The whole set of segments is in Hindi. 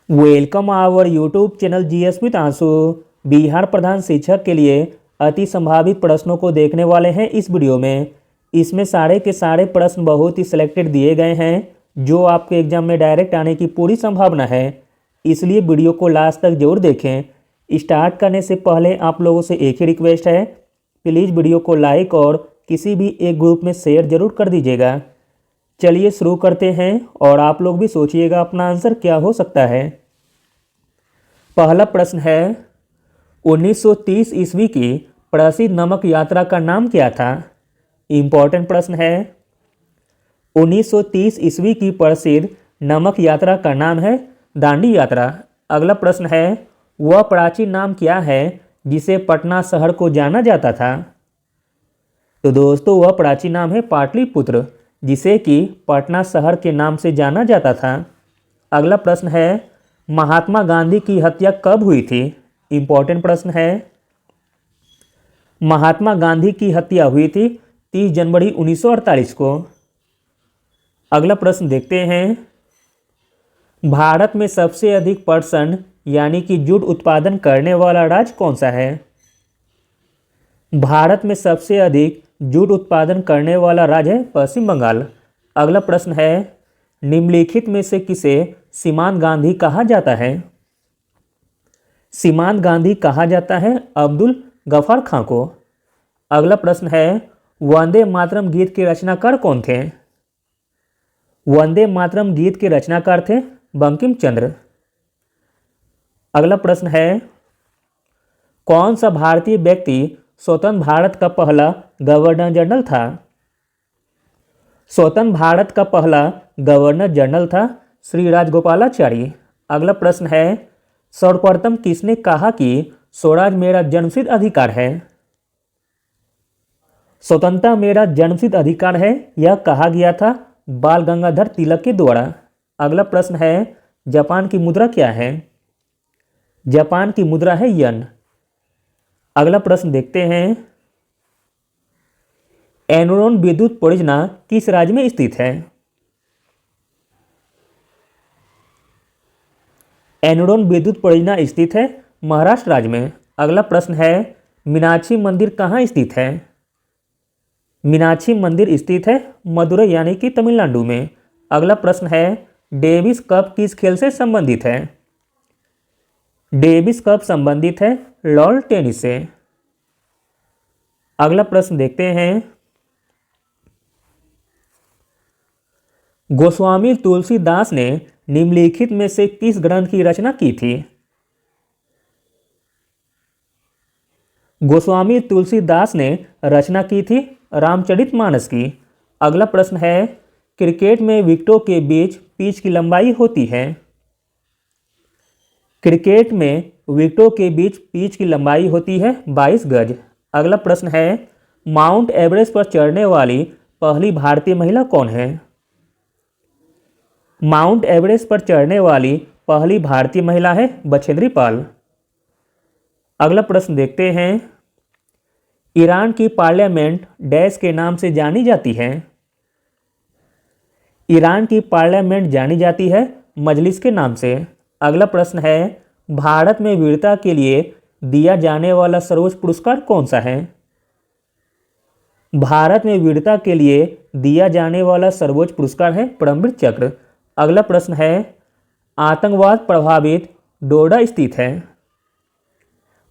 Welcome our YouTube channel GS with आंसू। बिहार प्रधान शिक्षक के लिए अति संभावित प्रश्नों को देखने वाले हैं इस वीडियो में। इसमें सारे के सारे प्रश्न बहुत ही सिलेक्टेड दिए गए हैं जो आपके एग्जाम में डायरेक्ट आने की पूरी संभावना है, इसलिए वीडियो को लास्ट तक जरूर देखें। स्टार्ट करने से पहले आप लोगों से एक ही रिक्वेस्ट है, प्लीज़ वीडियो को लाइक और किसी भी एक ग्रुप में शेयर जरूर कर दीजिएगा। चलिए शुरू करते हैं और आप लोग भी सोचिएगा अपना आंसर क्या हो सकता है। पहला प्रश्न है, 1930 ईस्वी की प्रसिद्ध नमक यात्रा का नाम क्या था? इम्पोर्टेंट प्रश्न है। 1930 ईस्वी की प्रसिद्ध नमक यात्रा का नाम है दांडी यात्रा। अगला प्रश्न है, वह प्राचीन नाम क्या है जिसे पटना शहर को जाना जाता था? तो दोस्तों वह प्राचीन नाम है पाटलिपुत्र, जिसे कि पटना शहर के नाम से जाना जाता था। अगला प्रश्न है, महात्मा गांधी की हत्या कब हुई थी? इम्पोर्टेंट प्रश्न है। महात्मा गांधी की हत्या हुई थी 30 जनवरी 1948 को। अगला प्रश्न देखते हैं, भारत में सबसे अधिक % यानी कि जूट उत्पादन करने वाला राज्य कौन सा है? भारत में सबसे अधिक जूट उत्पादन करने वाला राज्य है पश्चिम बंगाल। अगला प्रश्न है, निम्नलिखित में से किसे सीमांत गांधी कहा जाता है? सीमांत गांधी कहा जाता है अब्दुल गफार खां को। अगला प्रश्न है, वंदे मातरम गीत के रचनाकार कौन थे? वंदे मातरम गीत के रचनाकार थे बंकिम चंद्र। अगला प्रश्न है, कौन सा भारतीय व्यक्ति स्वतंत्र भारत का पहला गवर्नर जनरल था? स्वतंत्र भारत का पहला गवर्नर जनरल था श्री राजगोपालाचारी। अगला प्रश्न है, सर्वप्रथम किसने कहा कि स्वराज मेरा जन्मसिद्ध अधिकार है? स्वतंत्रता मेरा जन्मसिद्ध अधिकार है, यह कहा गया था बाल गंगाधर तिलक के द्वारा। अगला प्रश्न है, जापान की मुद्रा क्या है? जापान की मुद्रा है यन। अगला प्रश्न देखते हैं, एनरॉन विद्युत परियोजना किस राज्य में स्थित है? एनरॉन विद्युत परियोजना स्थित है महाराष्ट्र राज्य में। अगला प्रश्न है, मीनाक्षी मंदिर कहाँ स्थित है? मीनाक्षी मंदिर स्थित है मदुरई यानी कि तमिलनाडु में। अगला प्रश्न है, डेविस कप किस खेल से संबंधित है? डेविस कप संबंधित है लॉन टेनिस से। अगला प्रश्न देखते हैं, गोस्वामी तुलसीदास ने निम्नलिखित में से किस ग्रंथ की रचना की थी? गोस्वामी तुलसीदास ने रचना की थी रामचरितमानस की। अगला प्रश्न है, क्रिकेट में विकेटों के बीच पिच की लंबाई होती है? क्रिकेट में विकेटों के बीच पिच की लंबाई होती है 22 गज। अगला प्रश्न है, माउंट एवरेस्ट पर चढ़ने वाली पहली भारतीय महिला कौन है? माउंट एवरेस्ट पर चढ़ने वाली पहली भारतीय महिला है बछेंद्री पाल। अगला प्रश्न देखते हैं, ईरान की पार्लियामेंट डैश के नाम से जानी जाती है? ईरान की पार्लियामेंट जानी जाती है मजलिस के नाम से। अगला प्रश्न है, भारत में वीरता के लिए दिया जाने वाला सर्वोच्च पुरस्कार कौन सा है? भारत में वीरता के लिए दिया जाने वाला सर्वोच्च पुरस्कार है परमवीर चक्र। अगला प्रश्न है, आतंकवाद प्रभावित डोडा स्थित है?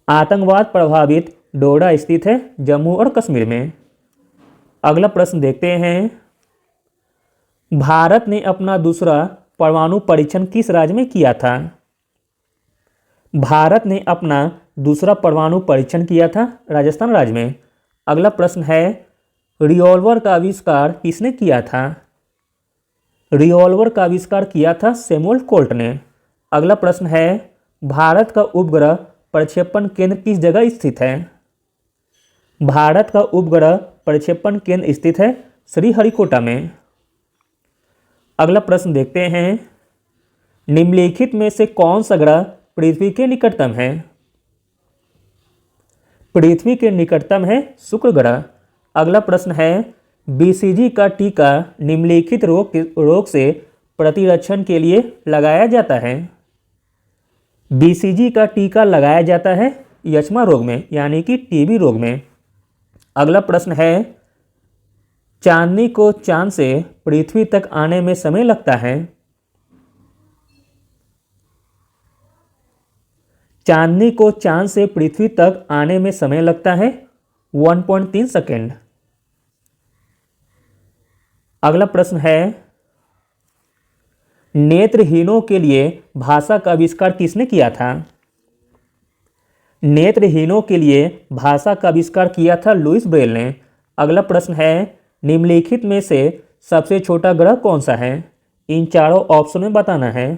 आतंकवाद प्रभावित डोडा स्थित है जम्मू और कश्मीर में। अगला प्रश्न देखते हैं, भारत ने अपना दूसरा परमाणु परीक्षण किस राज्य में किया था? भारत ने अपना दूसरा परमाणु परीक्षण किया था राजस्थान राज्य में। अगला प्रश्न है, रिवॉल्वर का आविष्कार किसने किया था? रिवॉल्वर का आविष्कार किया था सैमुअल कोल्ट ने। अगला प्रश्न है, भारत का उपग्रह प्रक्षेपण केंद्र किस जगह स्थित है? भारत का उपग्रह प्रक्षेपण केंद्र स्थित है श्रीहरिकोटा में। अगला प्रश्न देखते हैं, निम्नलिखित में से कौन सा ग्रह पृथ्वी के निकटतम है? पृथ्वी के निकटतम है शुक्र ग्रह। अगला प्रश्न है, बीसीजी का टीका निम्नलिखित रोग से प्रतिरक्षण के लिए लगाया जाता है? BCG का टीका लगाया जाता है यक्ष्मा रोग में यानी कि टीबी रोग में। अगला प्रश्न है, चांदनी को चांद से पृथ्वी तक आने में समय लगता है। चांदनी को चांद से पृथ्वी तक आने में समय लगता है 1.3 सेकेंड। अगला प्रश्न है, नेत्रहीनों के लिए भाषा का आविष्कार किसने किया था। नेत्रहीनों के लिए भाषा का आविष्कार किया था लुईस ब्रेल ने। अगला प्रश्न है, निम्नलिखित में से सबसे छोटा ग्रह कौन सा है। इन चारों ऑप्शन में बताना है।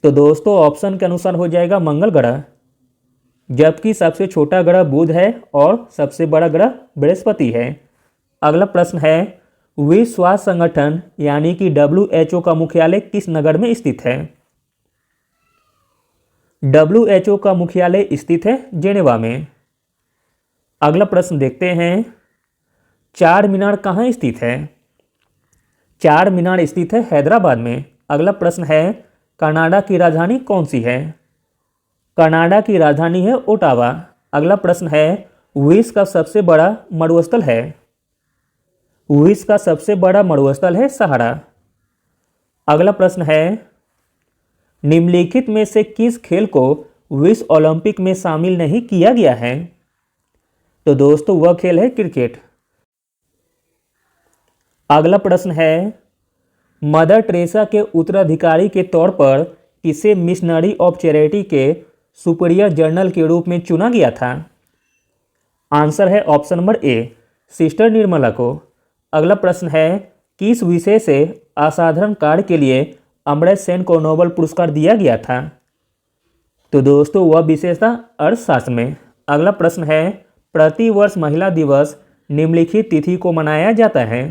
तो दोस्तों ऑप्शन के अनुसार हो जाएगा मंगल ग्रह, जबकि सबसे छोटा ग्रह बुध है और सबसे बड़ा ग्रह बृहस्पति है। अगला प्रश्न है, विश्व स्वास्थ्य संगठन यानी कि WHO का मुख्यालय किस नगर में स्थित है। WHO का मुख्यालय स्थित है जेनेवा में। अगला प्रश्न देखते हैं, चार मीनार कहाँ स्थित है। चार मीनार स्थित है हैदराबाद में। अगला प्रश्न है, कनाडा की राजधानी कौन सी है। कनाडा की राजधानी है ओटावा। अगला प्रश्न है, विश्व का सबसे बड़ा मरुस्थल है। विश्व का सबसे बड़ा मरुस्थल है सहारा। अगला प्रश्न है, निम्नलिखित में से किस खेल को विश्व ओलंपिक में शामिल नहीं किया गया है। तो दोस्तों वह खेल है क्रिकेट। अगला प्रश्न है, मदर टेरेसा के उत्तराधिकारी के तौर पर किसे मिशनरी ऑफ चैरिटी के सुपीरियर जनरल के रूप में चुना गया था। आंसर है option number A, sister Nirmala को। अगला प्रश्न है, किस विषय से असाधारण कार्य के लिए अमर्त्य सेन को नोबेल पुरस्कार दिया गया था। तो दोस्तों वह विषय था अर्थशास्त्र में। अगला प्रश्न है, प्रतिवर्ष महिला दिवस निम्नलिखित तिथि को मनाया जाता है।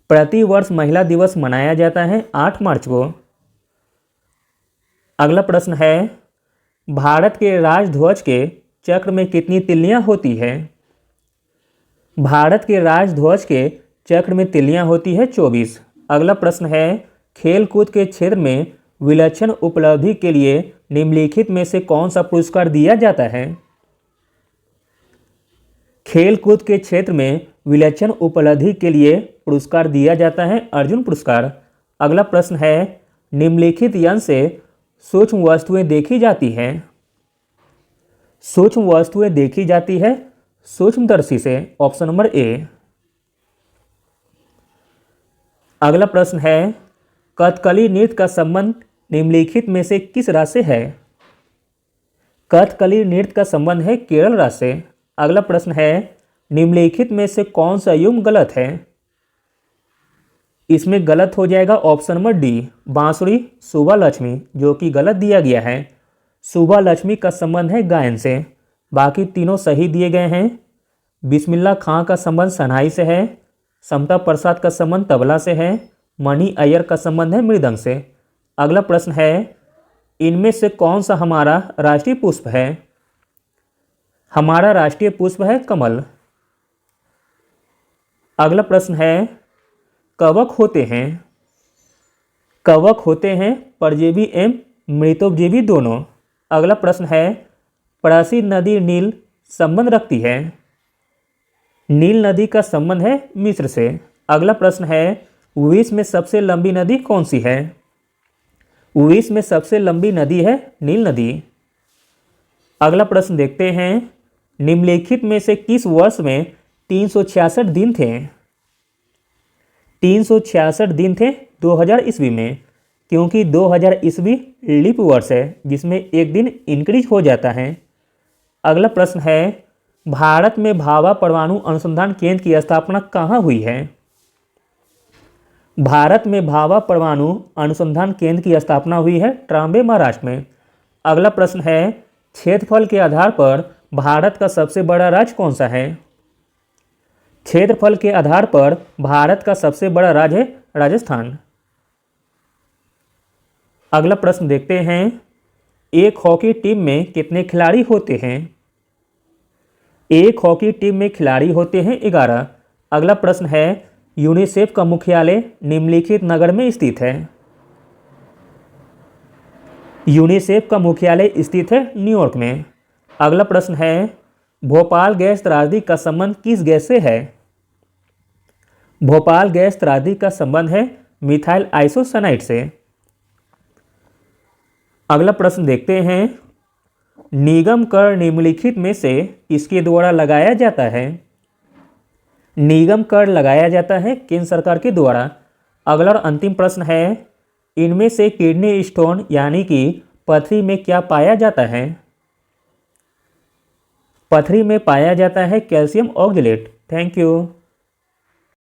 प्रतिवर्ष महिला दिवस मनाया जाता है 8 मार्च को। अगला प्रश्न है, भारत के राजध्वज के चक्र में कितनी तिल्लियां होती है। भारत के राजध्वज के चक्र में तिल्लियां होती है 24। अगला प्रश्न है, खेल कूद के क्षेत्र में विलक्षण उपलब्धि के लिए निम्नलिखित में से कौन सा पुरस्कार दिया जाता है। खेल कूद के क्षेत्र में विलक्षण उपलब्धि के लिए पुरस्कार दिया जाता है अर्जुन पुरस्कार। अगला प्रश्न है, निम्नलिखित यंत्र से सूक्ष्म वस्तुएं देखी जाती हैं। सूक्ष्म वस्तुएं देखी जाती है सूक्ष्मदर्शी से। Option number A. अगला प्रश्न है, कथकली नृत्य का संबंध निम्नलिखित में से किस राज्य से है। कथकली नृत्य का संबंध है केरल राज्य से। अगला प्रश्न है, निम्नलिखित में से कौन सा युग्म गलत है। इसमें गलत हो जाएगा ऑप्शन नंबर डी, बांसुरी सुबह लक्ष्मी, जो कि गलत दिया गया है। सुबह लक्ष्मी का संबंध है गायन से। बाकी तीनों सही दिए गए हैं। बिस्मिल्लाह खां का संबंध शहनाई से है। समता प्रसाद का संबंध तबला से है। मणि अय्यर का संबंध है मृदंग से। अगला प्रश्न है, इनमें से कौन सा हमारा राष्ट्रीय पुष्प है। हमारा राष्ट्रीय पुष्प है कमल। अगला प्रश्न है, कवक होते हैं। कवक होते हैं परजीवी एवं मृतोपजीवी दोनों। अगला प्रश्न है, प्रसिद्ध नदी नील संबंध रखती है। नील नदी का संबंध है मिस्र से। अगला प्रश्न है, विश्व में सबसे लंबी नदी कौन सी है। विश्व में सबसे लंबी नदी है नील नदी। अगला प्रश्न देखते हैं, निम्नलिखित में से किस वर्ष में 366 दिन थे। 366 दिन थे 2000 ईस्वी में, क्योंकि 2000 ईस्वी लीप वर्ष है जिसमें एक दिन इंक्रीज हो जाता है। अगला प्रश्न है, भारत में भाभा परमाणु अनुसंधान केंद्र की स्थापना कहाँ हुई है। भारत में भाभा परमाणु अनुसंधान केंद्र की स्थापना हुई है ट्राम्बे महाराष्ट्र में। अगला प्रश्न है, क्षेत्रफल के आधार पर भारत का सबसे बड़ा राज्य कौन सा है। क्षेत्रफल के आधार पर भारत का सबसे बड़ा राज्य है राजस्थान। अगला प्रश्न देखते हैं, एक हॉकी टीम में कितने खिलाड़ी होते हैं। एक हॉकी टीम में खिलाड़ी होते हैं 11। अगला प्रश्न है, यूनिसेफ का मुख्यालय निम्नलिखित नगर में स्थित है। यूनिसेफ का मुख्यालय स्थित है न्यूयॉर्क में। अगला प्रश्न है, भोपाल गैस त्रासदी का संबंध किस गैस से है? भोपाल गैस त्रासदी का संबंध है मिथाइल आइसोसाइनाइड से। अगला प्रश्न देखते हैं, निगम कर निम्नलिखित में से किसके द्वारा लगाया जाता है? निगम कर लगाया जाता है केंद्र सरकार के द्वारा। अगला और अंतिम प्रश्न है, इनमें से किडनी स्टोन यानी कि पथरी में क्या पाया जाता है? पथरी में पाया जाता है कैल्शियम ऑक्जेलेट। Thank you.